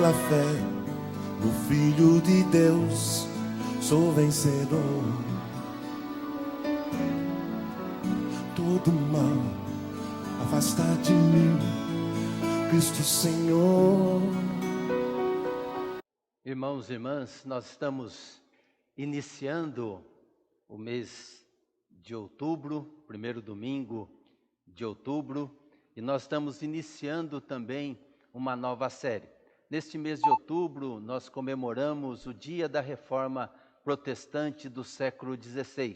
pela fé no Filho de Deus sou vencedor. Todo mal afasta de mim, Cristo Senhor. Irmãos e irmãs, nós estamos iniciando o mês de outubro, primeiro domingo de outubro, e nós estamos iniciando também uma nova série. Neste mês de outubro, nós comemoramos o Dia da Reforma Protestante do século XVI.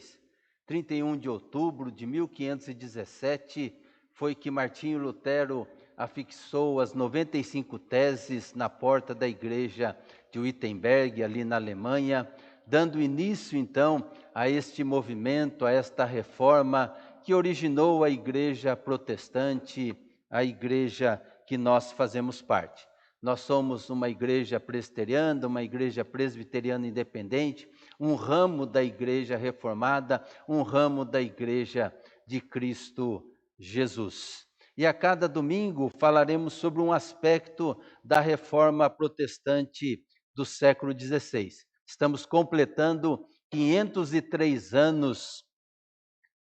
31 de outubro de 1517 foi que Martinho Lutero afixou as 95 teses na porta da igreja de Wittenberg, ali na Alemanha, dando início então a este movimento, a esta reforma que originou a igreja protestante, a igreja que nós fazemos parte. Nós somos uma igreja presbiteriana, uma igreja presbiteriana independente, um ramo da igreja reformada, um ramo da igreja de Cristo Jesus. E a cada domingo falaremos sobre um aspecto da reforma protestante do século XVI. Estamos completando 503 anos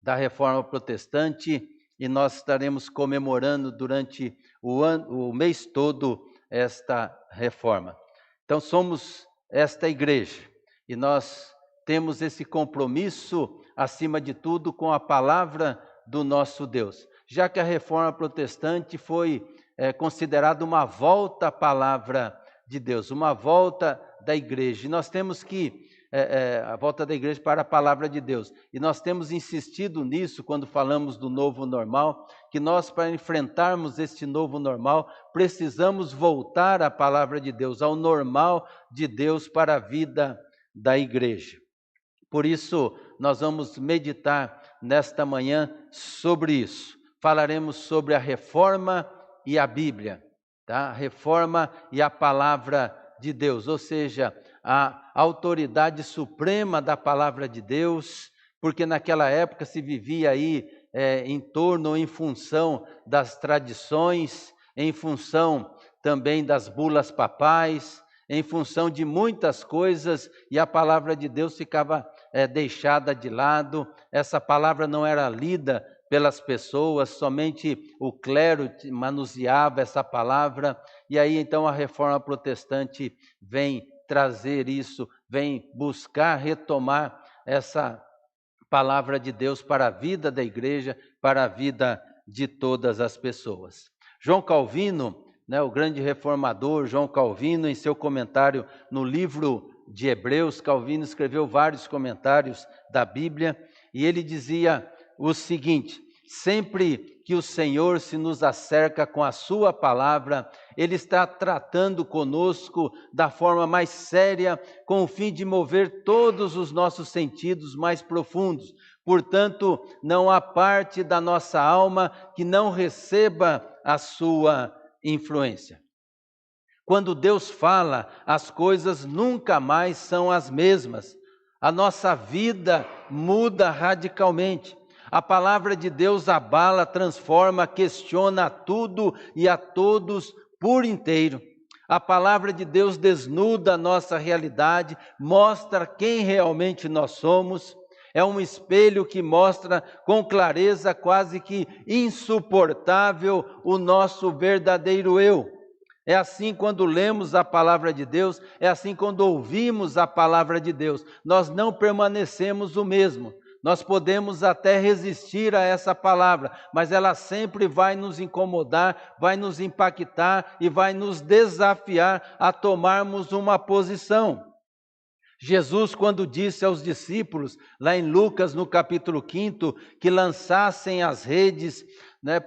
da reforma protestante e nós estaremos comemorando durante o mês todo esta reforma. Então somos esta igreja e nós temos esse compromisso, acima de tudo, com a palavra do nosso Deus. Já que a reforma protestante foi considerada uma volta à palavra de Deus, uma volta da igreja. E nós temos que, a volta da igreja para a palavra de Deus. E nós temos insistido nisso quando falamos do novo normal, que nós, para enfrentarmos este novo normal, precisamos voltar à palavra de Deus, ao normal de Deus para a vida da igreja. Por isso, nós vamos meditar nesta manhã sobre isso. Falaremos sobre a reforma e a Bíblia, tá? A reforma e a palavra de Deus, ou seja, a autoridade suprema da palavra de Deus, porque naquela época se vivia aí em torno, em função das tradições, em função também das bulas papais, em função de muitas coisas, e a palavra de Deus ficava deixada de lado. Essa palavra não era lida pelas pessoas, somente o clero manuseava essa palavra, e aí então a reforma protestante vem trazer isso, vem buscar retomar essa palavra de Deus para a vida da igreja, para a vida de todas as pessoas. João Calvino, o grande reformador João Calvino, em seu comentário no livro de Hebreus, Calvino escreveu vários comentários da Bíblia, e ele dizia o seguinte: sempre que o Senhor se nos acerca com a sua palavra, Ele está tratando conosco da forma mais séria, com o fim de mover todos os nossos sentidos mais profundos. Portanto, não há parte da nossa alma que não receba a sua influência. Quando Deus fala, as coisas nunca mais são as mesmas. A nossa vida muda radicalmente. A palavra de Deus abala, transforma, questiona tudo e a todos por inteiro. A palavra de Deus desnuda a nossa realidade, mostra quem realmente nós somos. É um espelho que mostra com clareza, quase que insuportável, o nosso verdadeiro eu. É assim quando lemos a palavra de Deus, é assim quando ouvimos a palavra de Deus. Nós não permanecemos o mesmo. Nós podemos até resistir a essa palavra, mas ela sempre vai nos incomodar, vai nos impactar e vai nos desafiar a tomarmos uma posição. Jesus, quando disse aos discípulos, lá em Lucas, no capítulo 5, que lançassem as redes,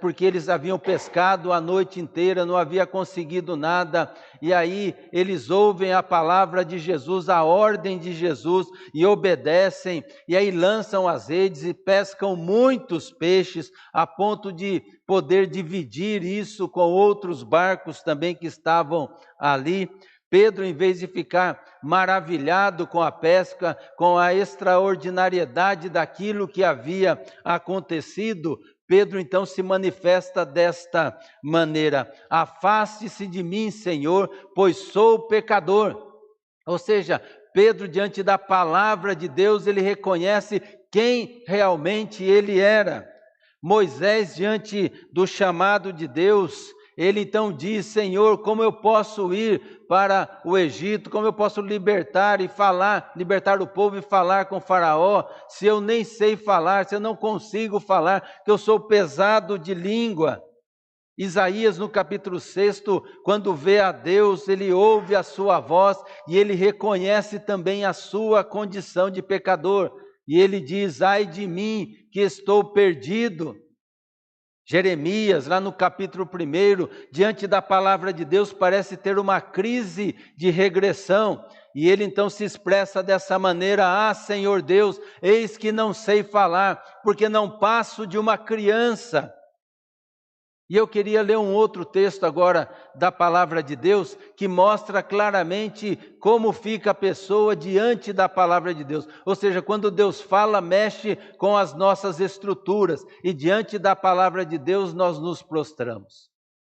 porque eles haviam pescado a noite inteira, não havia conseguido nada, e aí eles ouvem a palavra de Jesus, a ordem de Jesus, e obedecem, e aí lançam as redes e pescam muitos peixes, a ponto de poder dividir isso com outros barcos também que estavam ali. Pedro, em vez de ficar maravilhado com a pesca, com a extraordinariedade daquilo que havia acontecido, Pedro então se manifesta desta maneira: afaste-se de mim, Senhor, pois sou pecador. Ou seja, Pedro, diante da palavra de Deus, ele reconhece quem realmente ele era. Moisés, diante do chamado de Deus, ele então diz: Senhor, como eu posso ir para o Egito, como eu posso libertar o povo e falar com Faraó, se eu nem sei falar, se eu não consigo falar, que eu sou pesado de língua. Isaías, no capítulo 6, quando vê a Deus, ele ouve a sua voz e ele reconhece também a sua condição de pecador. E ele diz: ai de mim, que estou perdido. Jeremias, lá no capítulo 1, diante da palavra de Deus, parece ter uma crise de regressão. E ele então se expressa dessa maneira: ah, Senhor Deus, eis que não sei falar, porque não passo de uma criança. E eu queria ler um outro texto agora da palavra de Deus, que mostra claramente como fica a pessoa diante da palavra de Deus. Ou seja, quando Deus fala, mexe com as nossas estruturas, e diante da palavra de Deus nós nos prostramos.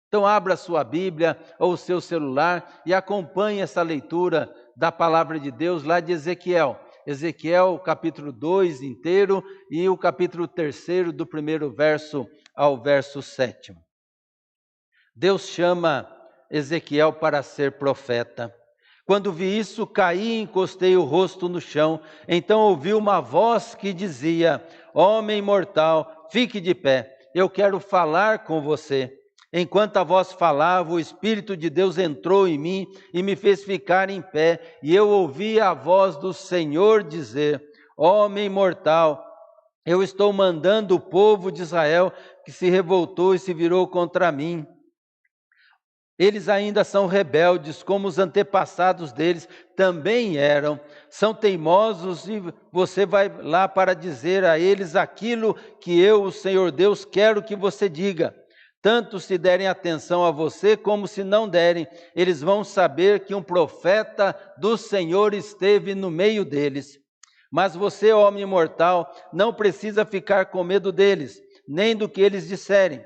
Então abra a sua Bíblia ou o seu celular e acompanhe essa leitura da palavra de Deus lá de Ezequiel. Ezequiel capítulo 2 inteiro e o capítulo 3 do primeiro verso ao verso 7. Deus chama Ezequiel para ser profeta. Quando vi isso, caí e encostei o rosto no chão. Então ouvi uma voz que dizia: homem mortal, fique de pé, eu quero falar com você. Enquanto a voz falava, o Espírito de Deus entrou em mim e me fez ficar em pé. E eu ouvi a voz do Senhor dizer: homem mortal, eu estou mandando o povo de Israel que se revoltou e se virou contra mim. Eles ainda são rebeldes, como os antepassados deles também eram. São teimosos e você vai lá para dizer a eles aquilo que eu, o Senhor Deus, quero que você diga. Tanto se derem atenção a você, como se não derem, eles vão saber que um profeta do Senhor esteve no meio deles. Mas você, homem mortal, não precisa ficar com medo deles, nem do que eles disserem.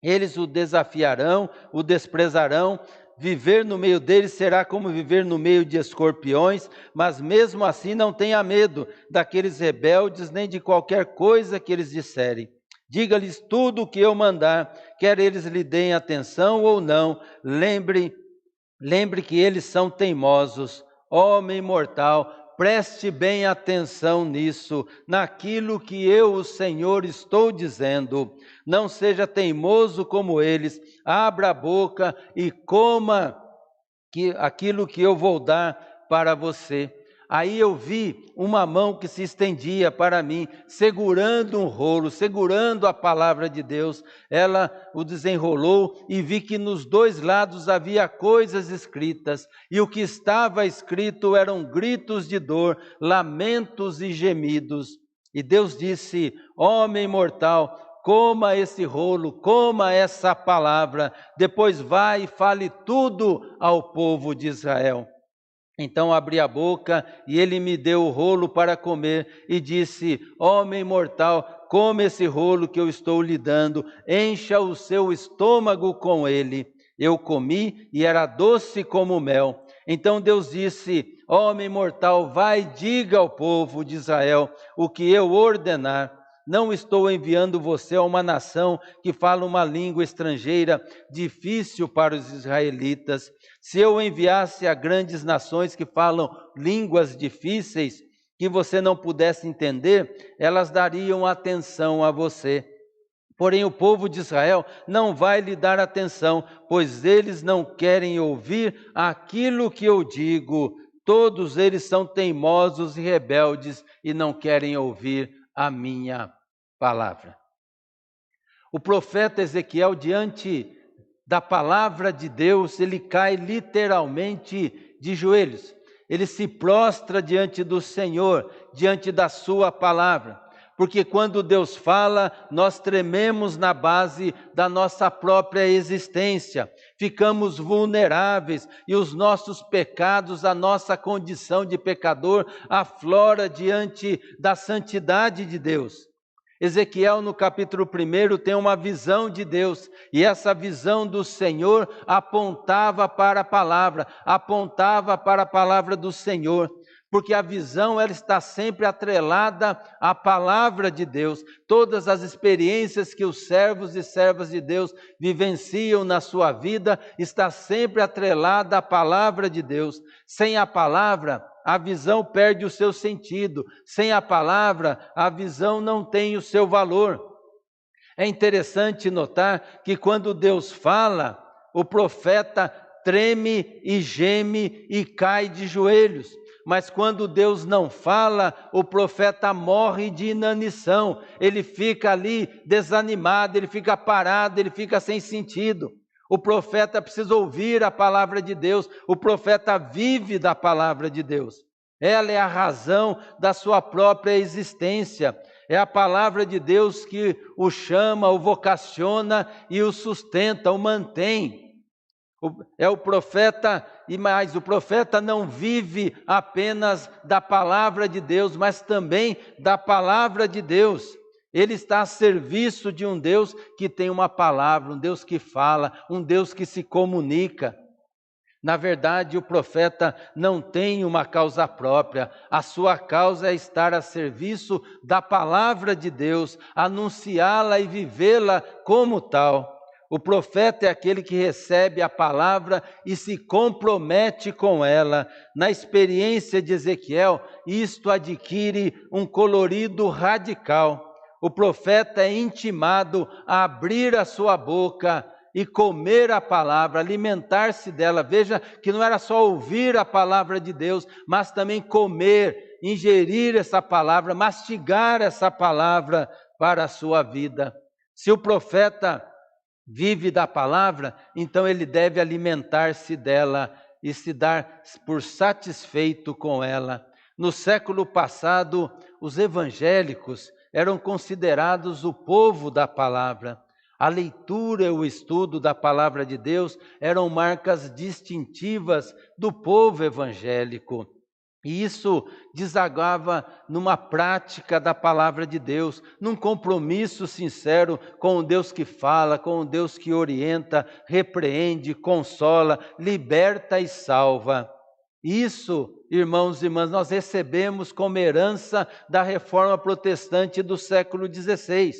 Eles o desafiarão, o desprezarão. Viver no meio deles será como viver no meio de escorpiões, mas mesmo assim não tenha medo daqueles rebeldes, nem de qualquer coisa que eles disserem. Diga-lhes tudo o que eu mandar, quer eles lhe deem atenção ou não. Lembre que eles são teimosos. Homem mortal, preste bem atenção nisso, naquilo que eu, o Senhor, estou dizendo. Não seja teimoso como eles, abra a boca e coma aquilo que eu vou dar para você. Aí eu vi uma mão que se estendia para mim, segurando um rolo, segurando a palavra de Deus. Ela o desenrolou e vi que nos dois lados havia coisas escritas. E o que estava escrito eram gritos de dor, lamentos e gemidos. E Deus disse: homem mortal, coma esse rolo, coma essa palavra, depois vá e fale tudo ao povo de Israel. Então abri a boca e ele me deu o rolo para comer e disse: homem mortal, come esse rolo que eu estou lhe dando, encha o seu estômago com ele. Eu comi e era doce como mel. Então Deus disse: homem mortal, vai e diga ao povo de Israel o que eu ordenar. Não estou enviando você a uma nação que fala uma língua estrangeira difícil para os israelitas. Se eu enviasse a grandes nações que falam línguas difíceis, que você não pudesse entender, elas dariam atenção a você. Porém, o povo de Israel não vai lhe dar atenção, pois eles não querem ouvir aquilo que eu digo. Todos eles são teimosos e rebeldes e não querem ouvir a minha palavra. O profeta Ezequiel, diante da palavra de Deus, ele cai literalmente de joelhos. Ele se prostra diante do Senhor, diante da sua palavra. Porque quando Deus fala, nós trememos na base da nossa própria existência. Ficamos vulneráveis e os nossos pecados, a nossa condição de pecador, aflora diante da santidade de Deus. Ezequiel, no capítulo 1, tem uma visão de Deus, e essa visão do Senhor apontava para a palavra do Senhor, porque a visão ela está sempre atrelada à palavra de Deus. Todas as experiências que os servos e servas de Deus vivenciam na sua vida está sempre atrelada à palavra de Deus. Sem a palavra, a visão perde o seu sentido. Sem a palavra, a visão não tem o seu valor. É interessante notar que quando Deus fala, o profeta treme e geme e cai de joelhos. Mas quando Deus não fala, o profeta morre de inanição. Ele fica ali desanimado, ele fica parado, ele fica sem sentido. O profeta precisa ouvir a palavra de Deus, o profeta vive da palavra de Deus. Ela é a razão da sua própria existência. É a palavra de Deus que o chama, o vocaciona e o sustenta, o mantém. É o profeta, e mais, o profeta não vive apenas da palavra de Deus, mas também da palavra de Deus. Ele está a serviço de um Deus que tem uma palavra, um Deus que fala, um Deus que se comunica. Na verdade, o profeta não tem uma causa própria, a sua causa é estar a serviço da palavra de Deus, anunciá-la e vivê-la como tal. O profeta é aquele que recebe a palavra e se compromete com ela. Na experiência de Ezequiel, isto adquire um colorido radical. O profeta é intimado a abrir a sua boca e comer a palavra, alimentar-se dela. Veja que não era só ouvir a palavra de Deus, mas também comer, ingerir essa palavra, mastigar essa palavra para a sua vida. Se o profeta vive da palavra, então ele deve alimentar-se dela e se dar por satisfeito com ela. No século passado, os evangélicos eram considerados o povo da palavra. A leitura e o estudo da palavra de Deus eram marcas distintivas do povo evangélico. E isso desagava numa prática da palavra de Deus, num compromisso sincero com o Deus que fala, com o Deus que orienta, repreende, consola, liberta e salva. Isso, irmãos e irmãs, nós recebemos como herança da reforma protestante do século XVI.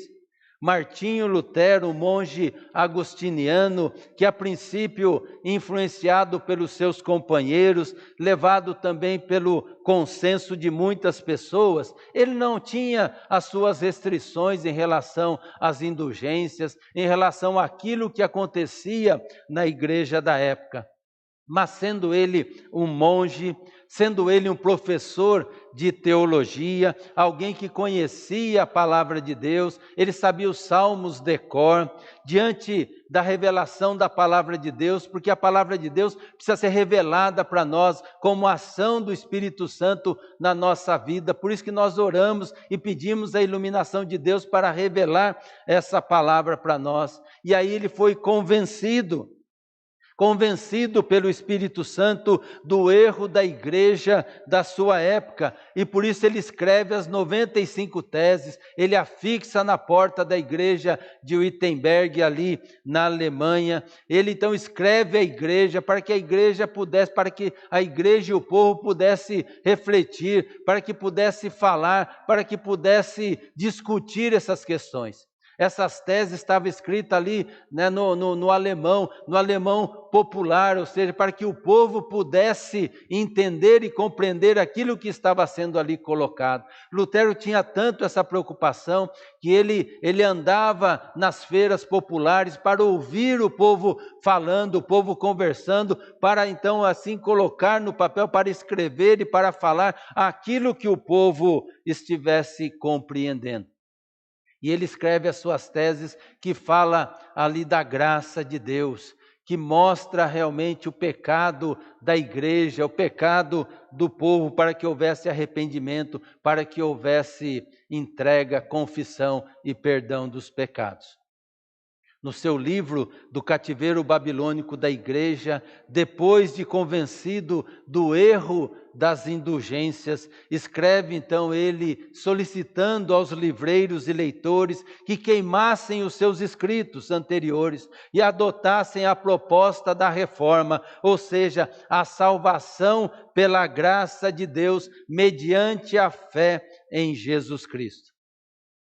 Martinho Lutero, o monge agostiniano, que a princípio influenciado pelos seus companheiros, levado também pelo consenso de muitas pessoas, ele não tinha as suas restrições em relação às indulgências, em relação àquilo que acontecia na igreja da época. Mas sendo ele um monge, sendo ele um professor de teologia, alguém que conhecia a palavra de Deus, ele sabia os salmos de cor, diante da revelação da palavra de Deus, porque a palavra de Deus precisa ser revelada para nós como ação do Espírito Santo na nossa vida. Por isso que nós oramos e pedimos a iluminação de Deus para revelar essa palavra para nós. E aí ele foi convencido pelo Espírito Santo do erro da igreja da sua época, e por isso ele escreve as 95 teses, ele afixa na porta da igreja de Wittenberg, ali na Alemanha. Ele então escreve à igreja para que a igreja e o povo pudesse refletir, para que pudesse falar, para que pudesse discutir essas questões. Essas teses estavam escritas ali, né, no alemão popular, ou seja, para que o povo pudesse entender e compreender aquilo que estava sendo ali colocado. Lutero tinha tanto essa preocupação que ele andava nas feiras populares para ouvir o povo falando, o povo conversando, para então assim colocar no papel, para escrever e para falar aquilo que o povo estivesse compreendendo. E ele escreve as suas teses que fala ali da graça de Deus, que mostra realmente o pecado da igreja, o pecado do povo, para que houvesse arrependimento, para que houvesse entrega, confissão e perdão dos pecados. no seu livro do cativeiro babilônico da igreja, depois de convencido do erro das indulgências, escreve então ele solicitando aos livreiros e leitores que queimassem os seus escritos anteriores e adotassem a proposta da reforma, ou seja, a salvação pela graça de Deus mediante a fé em Jesus Cristo.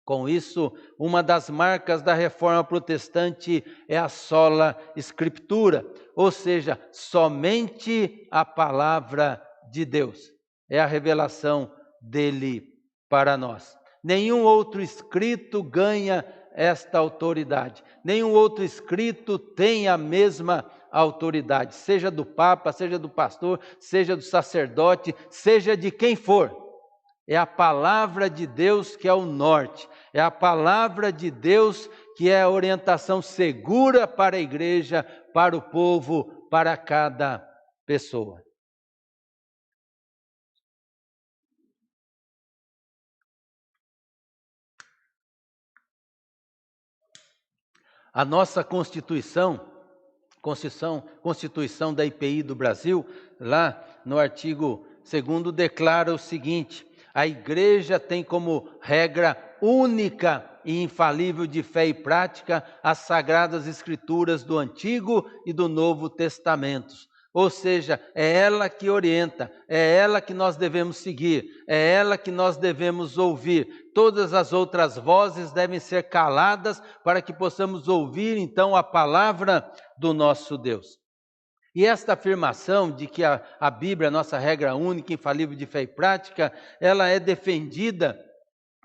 Com isso, uma das marcas da reforma protestante é a sola escritura, ou seja, somente a palavra de Deus. É a revelação dele para nós. Nenhum outro escrito ganha esta autoridade. Nenhum outro escrito tem a mesma autoridade, seja do Papa, seja do pastor, seja do sacerdote, seja de quem for. É a palavra de Deus que é o norte, é a palavra de Deus que é a orientação segura para a igreja, para o povo, para cada pessoa. A nossa Constituição da IPI do Brasil, lá no artigo 2º, declara o seguinte: a igreja tem como regra única e infalível de fé e prática as sagradas escrituras do Antigo e do Novo Testamentos. Ou seja, é ela que orienta, é ela que nós devemos seguir, é ela que nós devemos ouvir. Todas as outras vozes devem ser caladas para que possamos ouvir então a palavra do nosso Deus. E esta afirmação de que a Bíblia é a nossa regra única, infalível de fé e prática, ela é defendida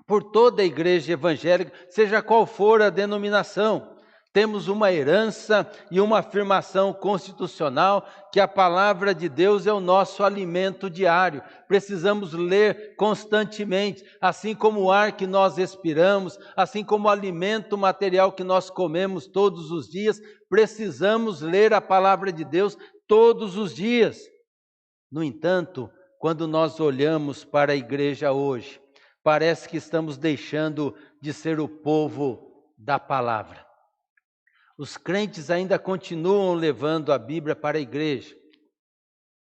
por toda a igreja evangélica, seja qual for a denominação. Temos uma herança e uma afirmação constitucional que a palavra de Deus é o nosso alimento diário. Precisamos ler constantemente, assim como o ar que nós respiramos, assim como o alimento material que nós comemos todos os dias, precisamos ler a palavra de Deus todos os dias. No entanto, quando nós olhamos para a igreja hoje, parece que estamos deixando de ser o povo da palavra. Os crentes ainda continuam levando a Bíblia para a igreja,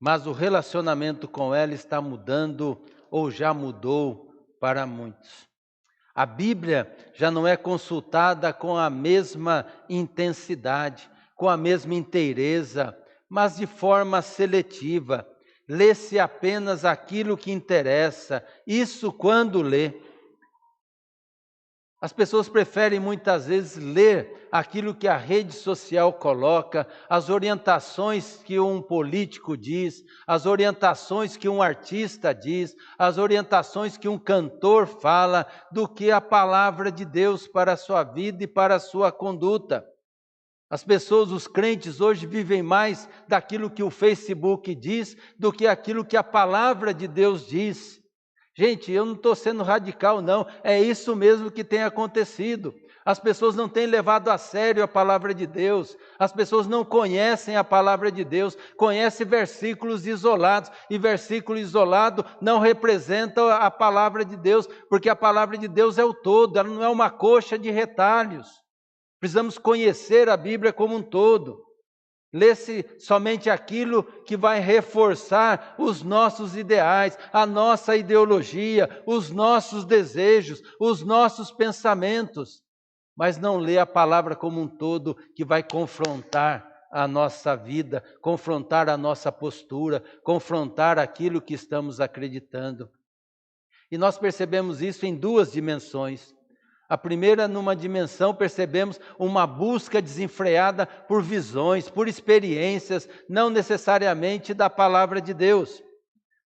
mas o relacionamento com ela está mudando ou já mudou para muitos. A Bíblia já não é consultada com a mesma intensidade, com a mesma inteireza, mas de forma seletiva. Lê-se apenas aquilo que interessa, isso quando lê. As pessoas preferem muitas vezes ler aquilo que a rede social coloca, as orientações que um político diz, as orientações que um artista diz, as orientações que um cantor fala, do que a palavra de Deus para a sua vida e para a sua conduta. As pessoas, os crentes hoje vivem mais daquilo que o Facebook diz do que aquilo que a palavra de Deus diz. Gente, eu não estou sendo radical não, é isso mesmo que tem acontecido. As pessoas não têm levado a sério a palavra de Deus, as pessoas não conhecem a palavra de Deus, conhecem versículos isolados, e versículo isolado não representa a palavra de Deus, porque a palavra de Deus é o todo, ela não é uma coxa de retalhos. Precisamos conhecer a Bíblia como um todo. Lê-se somente aquilo que vai reforçar os nossos ideais, a nossa ideologia, os nossos desejos, os nossos pensamentos. Mas não lê a palavra como um todo que vai confrontar a nossa vida, confrontar a nossa postura, confrontar aquilo que estamos acreditando. E nós percebemos isso em duas dimensões. A primeira, numa dimensão, percebemos uma busca desenfreada por visões, por experiências, não necessariamente da palavra de Deus.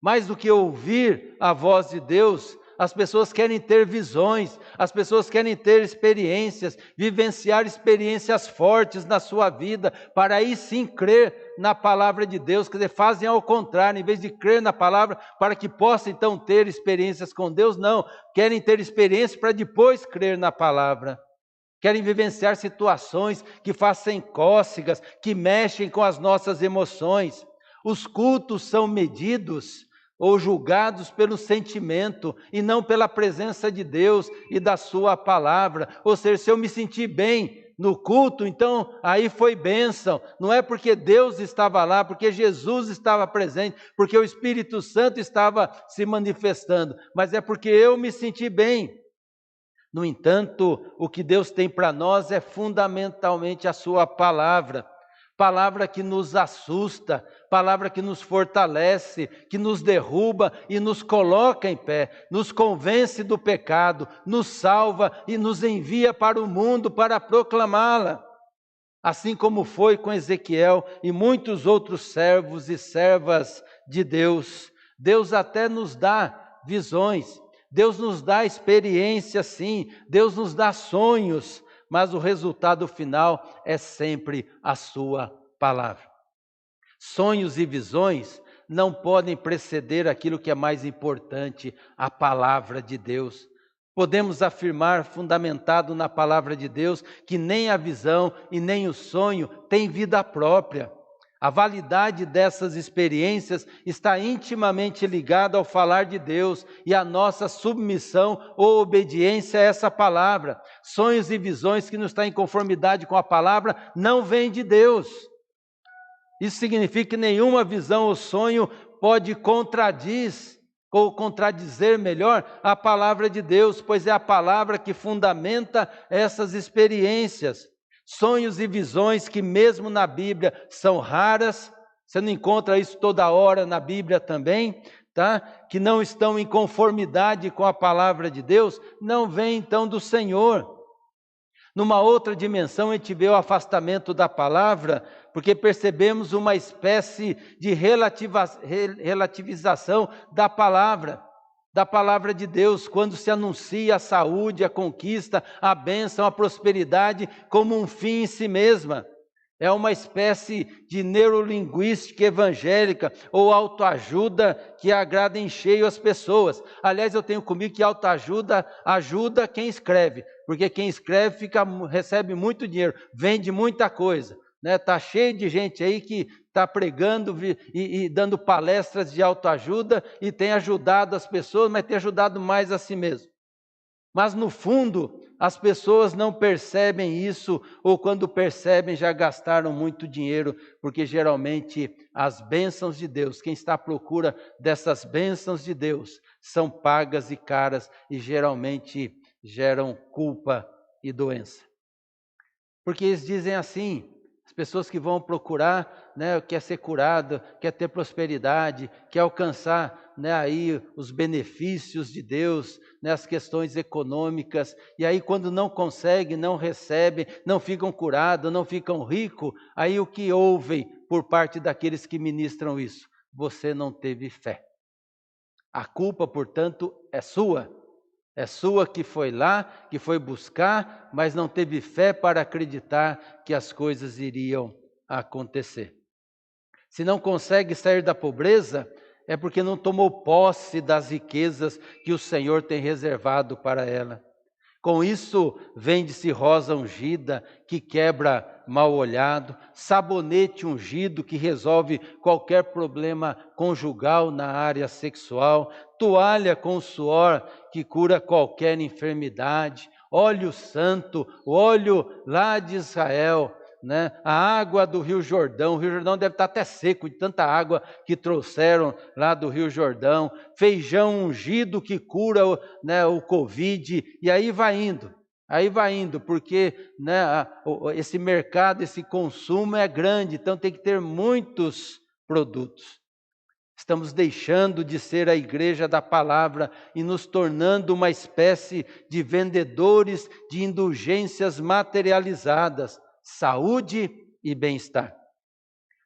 Mais do que ouvir a voz de Deus, as pessoas querem ter visões, as pessoas querem ter experiências, vivenciar experiências fortes na sua vida, para aí sim crer na palavra de Deus. Quer dizer, fazem ao contrário, em vez de crer na palavra, para que possam então ter experiências com Deus, não. Querem ter experiências para depois crer na palavra. Querem vivenciar situações que fazem cócegas, que mexem com as nossas emoções. Os cultos são medidos ou julgados pelo sentimento e não pela presença de Deus e da sua palavra. Ou seja, se eu me sentir bem no culto, então aí foi bênção. Não é porque Deus estava lá, porque Jesus estava presente, porque o Espírito Santo estava se manifestando, mas é porque eu me senti bem. No entanto, o que Deus tem para nós é fundamentalmente a sua palavra. Palavra que nos assusta, palavra que nos fortalece, que nos derruba e nos coloca em pé, nos convence do pecado, nos salva e nos envia para o mundo para proclamá-la. Assim como foi com Ezequiel e muitos outros servos e servas de Deus. Deus até nos dá visões, Deus nos dá experiência sim, Deus nos dá sonhos, mas o resultado final é sempre a sua palavra. Sonhos e visões não podem preceder aquilo que é mais importante, a palavra de Deus. Podemos afirmar, fundamentado na palavra de Deus, que nem a visão e nem o sonho têm vida própria. A validade dessas experiências está intimamente ligada ao falar de Deus e à nossa submissão ou obediência a essa palavra. Sonhos e visões que não estão em conformidade com a palavra não vêm de Deus. Isso significa que nenhuma visão ou sonho pode contradizer melhor a palavra de Deus, pois é a palavra que fundamenta essas experiências. Sonhos e visões que mesmo na Bíblia são raras, você não encontra isso toda hora na Bíblia também, tá? Que não estão em conformidade com a palavra de Deus, não vem então do Senhor. Numa outra dimensão a gente vê o afastamento da palavra, porque percebemos uma espécie de relativização da palavra de Deus, quando se anuncia a saúde, a conquista, a bênção, a prosperidade como um fim em si mesma. É uma espécie de neurolinguística evangélica ou autoajuda que agrada em cheio as pessoas. Aliás, eu tenho comigo que autoajuda ajuda quem escreve, porque quem escreve recebe muito dinheiro, vende muita coisa. Está cheio de gente aí que está pregando e dando palestras de autoajuda e tem ajudado as pessoas, mas tem ajudado mais a si mesmo. Mas no fundo, as pessoas não percebem isso, ou quando percebem já gastaram muito dinheiro, porque geralmente as bênçãos de Deus, quem está à procura dessas bênçãos de Deus, são pagas e caras e geralmente geram culpa e doença. Porque eles dizem assim, as pessoas que vão procurar, quer ser curado, quer ter prosperidade, quer alcançar aí os benefícios de Deus, as questões econômicas, e aí quando não conseguem, não recebem, não ficam curados, não ficam ricos, aí o que ouvem por parte daqueles que ministram isso? Você não teve fé. A culpa, portanto, é sua. É sua que foi lá, que foi buscar, mas não teve fé para acreditar que as coisas iriam acontecer. Se não consegue sair da pobreza, é porque não tomou posse das riquezas que o Senhor tem reservado para ela. Com isso, vende-se rosa ungida, que quebra mal olhado, sabonete ungido, que resolve qualquer problema conjugal na área sexual, toalha com suor, que cura qualquer enfermidade, óleo santo, óleo lá de Israel, a água do Rio Jordão. O Rio Jordão deve estar até seco de tanta água que trouxeram lá do Rio Jordão. Feijão ungido que cura o Covid. E aí vai indo, porque esse mercado, esse consumo é grande, então tem que ter muitos produtos. Estamos deixando de ser a igreja da palavra e nos tornando uma espécie de vendedores de indulgências materializadas, saúde e bem-estar.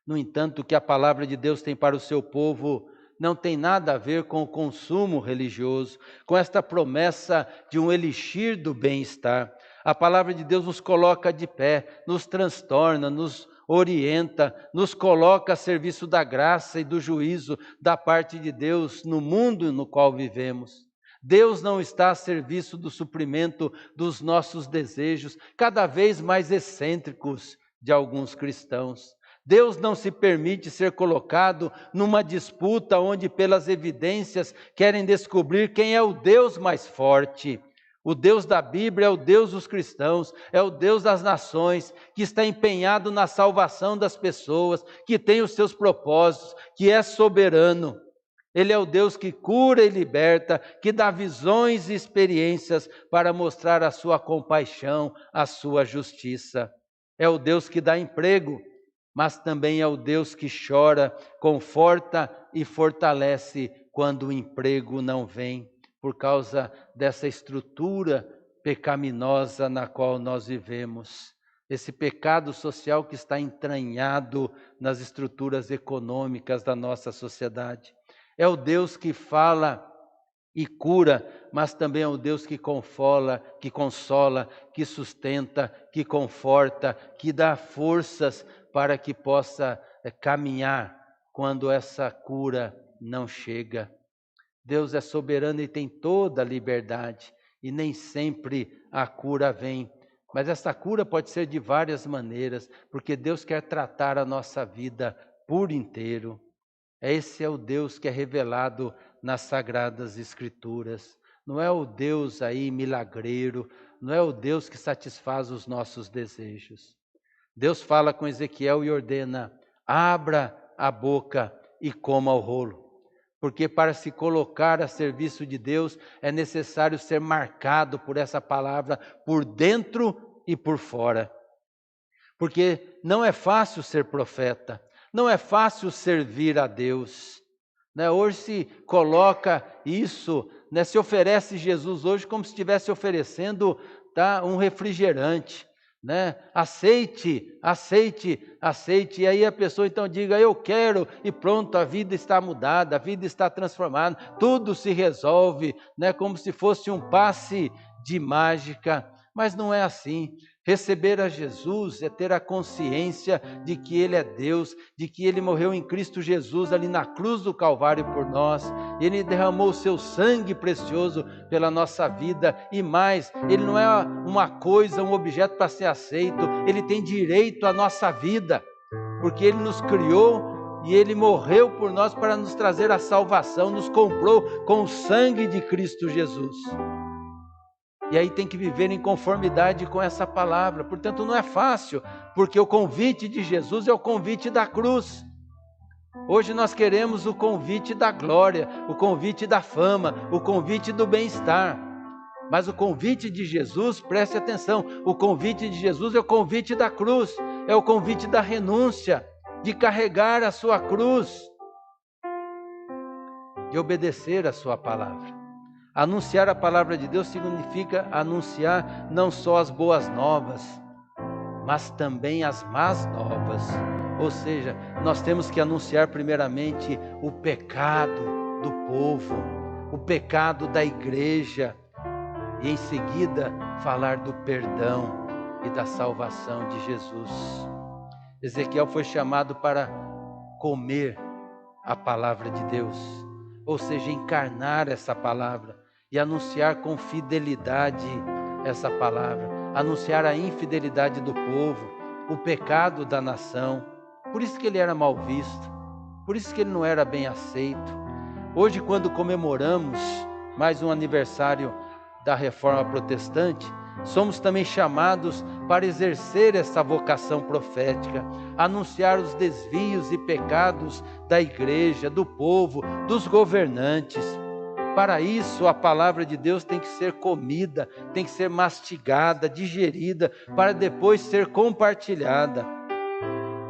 No entanto, o que a palavra de Deus tem para o seu povo não tem nada a ver com o consumo religioso, com esta promessa de um elixir do bem-estar. A palavra de Deus nos coloca de pé, nos transtorna, nos orienta, nos coloca a serviço da graça e do juízo da parte de Deus no mundo no qual vivemos. Deus não está a serviço do suprimento dos nossos desejos, cada vez mais excêntricos de alguns cristãos. Deus não se permite ser colocado numa disputa onde, pelas evidências, querem descobrir quem é o Deus mais forte. O Deus da Bíblia é o Deus dos cristãos, é o Deus das nações, que está empenhado na salvação das pessoas, que tem os seus propósitos, que é soberano. Ele é o Deus que cura e liberta, que dá visões e experiências para mostrar a sua compaixão, a sua justiça. É o Deus que dá emprego, mas também é o Deus que chora, conforta e fortalece quando o emprego não vem, por causa dessa estrutura pecaminosa na qual nós vivemos. Esse pecado social que está entranhado nas estruturas econômicas da nossa sociedade. É o Deus que fala e cura, mas também é o Deus que consola, que sustenta, que conforta, que dá forças para que possa caminhar quando essa cura não chega. Deus é soberano e tem toda a liberdade, e nem sempre a cura vem. Mas essa cura pode ser de várias maneiras, porque Deus quer tratar a nossa vida por inteiro. Esse é o Deus que é revelado nas Sagradas Escrituras. Não é o Deus aí milagreiro, não é o Deus que satisfaz os nossos desejos. Deus fala com Ezequiel e ordena: abra a boca e coma o rolo. Porque para se colocar a serviço de Deus é necessário ser marcado por essa palavra por dentro e por fora. Porque não é fácil ser profeta, não é fácil servir a Deus. Hoje se coloca isso, se oferece Jesus hoje como se estivesse oferecendo um refrigerante. Aceite, e aí a pessoa então diga: eu quero, e pronto, a vida está mudada, a vida está transformada, tudo se resolve, como se fosse um passe de mágica, mas não é assim. Receber a Jesus é ter a consciência de que Ele é Deus, de que Ele morreu em Cristo Jesus ali na cruz do Calvário por nós. Ele derramou o seu sangue precioso pela nossa vida e mais, Ele não é uma coisa, um objeto para ser aceito, Ele tem direito à nossa vida, porque Ele nos criou e Ele morreu por nós para nos trazer a salvação, nos comprou com o sangue de Cristo Jesus. E aí tem que viver em conformidade com essa palavra. Portanto, não é fácil, porque o convite de Jesus é o convite da cruz. Hoje nós queremos o convite da glória, o convite da fama, o convite do bem-estar. Mas o convite de Jesus, preste atenção, o convite de Jesus é o convite da cruz, é o convite da renúncia, de carregar a sua cruz, de obedecer a sua palavra. Anunciar a palavra de Deus significa anunciar não só as boas novas, mas também as más novas. Ou seja, nós temos que anunciar primeiramente o pecado do povo, o pecado da igreja, e em seguida falar do perdão e da salvação de Jesus. Ezequiel foi chamado para comer a palavra de Deus, ou seja, encarnar essa palavra e anunciar com fidelidade essa palavra, anunciar a infidelidade do povo, o pecado da nação. Por isso que ele era mal visto, por isso que ele não era bem aceito. Hoje, quando comemoramos mais um aniversário da Reforma Protestante, somos também chamados para exercer essa vocação profética, anunciar os desvios e pecados da igreja, do povo, dos governantes. Para isso, a palavra de Deus tem que ser comida, tem que ser mastigada, digerida, para depois ser compartilhada.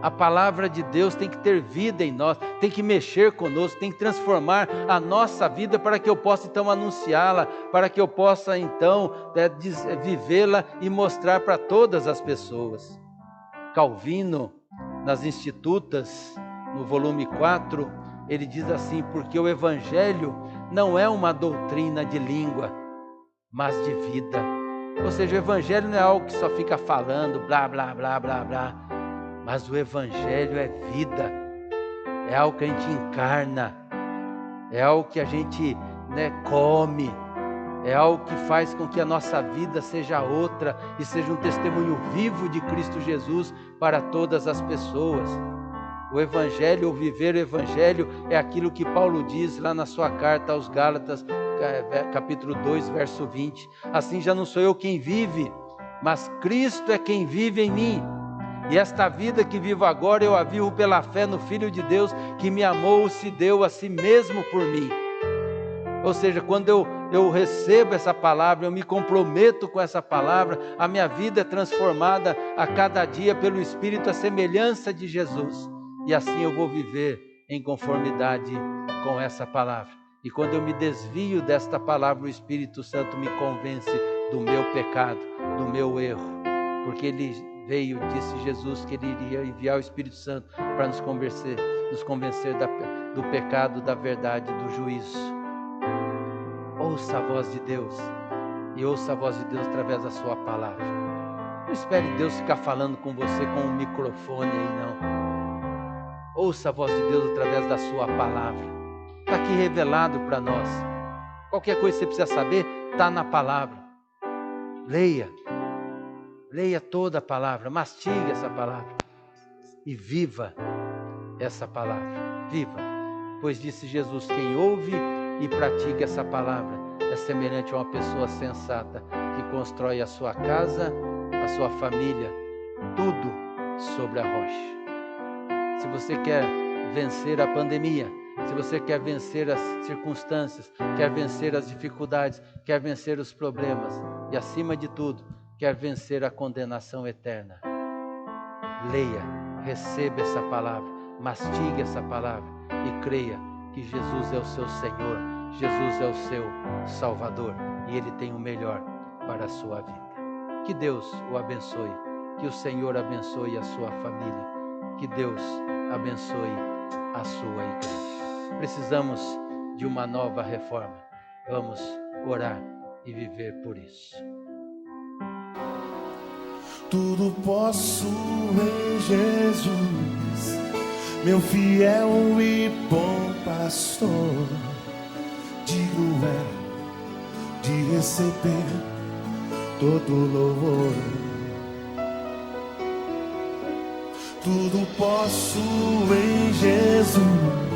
A palavra de Deus tem que ter vida em nós, tem que mexer conosco, tem que transformar a nossa vida para que eu possa então anunciá-la, para que eu possa então vivê-la e mostrar para todas as pessoas. Calvino, nas Institutas, no volume 4, ele diz assim: porque o Evangelho não é uma doutrina de língua, mas de vida. Ou seja, o Evangelho não é algo que só fica falando, blá, blá, blá, blá, blá. Mas o Evangelho é vida, é algo que a gente encarna, é algo que a gente come, é algo que faz com que a nossa vida seja outra e seja um testemunho vivo de Cristo Jesus para todas as pessoas. O Evangelho, ou viver o Evangelho, é aquilo que Paulo diz lá na sua carta aos Gálatas, capítulo 2, verso 20. Assim já não sou eu quem vive, mas Cristo é quem vive em mim. E esta vida que vivo agora, eu a vivo pela fé no Filho de Deus, que me amou e se deu a si mesmo por mim. Ou seja, quando eu recebo essa palavra, eu me comprometo com essa palavra, a minha vida é transformada a cada dia pelo Espírito, à semelhança de Jesus. E assim eu vou viver em conformidade com essa palavra. E quando eu me desvio desta palavra, o Espírito Santo me convence do meu pecado, do meu erro. Porque ele veio, disse Jesus, que ele iria enviar o Espírito Santo para nos convencer do pecado, da verdade, do juízo. Ouça a voz de Deus, e ouça a voz de Deus através da sua palavra. Não espere Deus ficar falando com você com um microfone aí, não. Ouça a voz de Deus através da sua palavra. Está aqui revelado para nós. Qualquer coisa que você precisa saber, está na palavra. Leia toda a palavra, mastigue essa palavra e viva essa palavra. Viva, pois disse Jesus, quem ouve e pratica essa palavra é semelhante a uma pessoa sensata que constrói a sua casa, a sua família, tudo sobre a rocha. Se você quer vencer a pandemia, se você quer vencer as circunstâncias, quer vencer as dificuldades, quer vencer os problemas e, acima de tudo, quer vencer a condenação eterna, leia, receba essa palavra, mastigue essa palavra e creia que Jesus é o seu Senhor, Jesus é o seu Salvador e Ele tem o melhor para a sua vida. Que Deus o abençoe, que o Senhor abençoe a sua família, que Deus abençoe a sua igreja. Precisamos de uma nova reforma. Vamos orar e viver por isso. Tudo posso em Jesus, meu fiel e bom pastor. Digno é de receber todo louvor. Tudo posso em Jesus.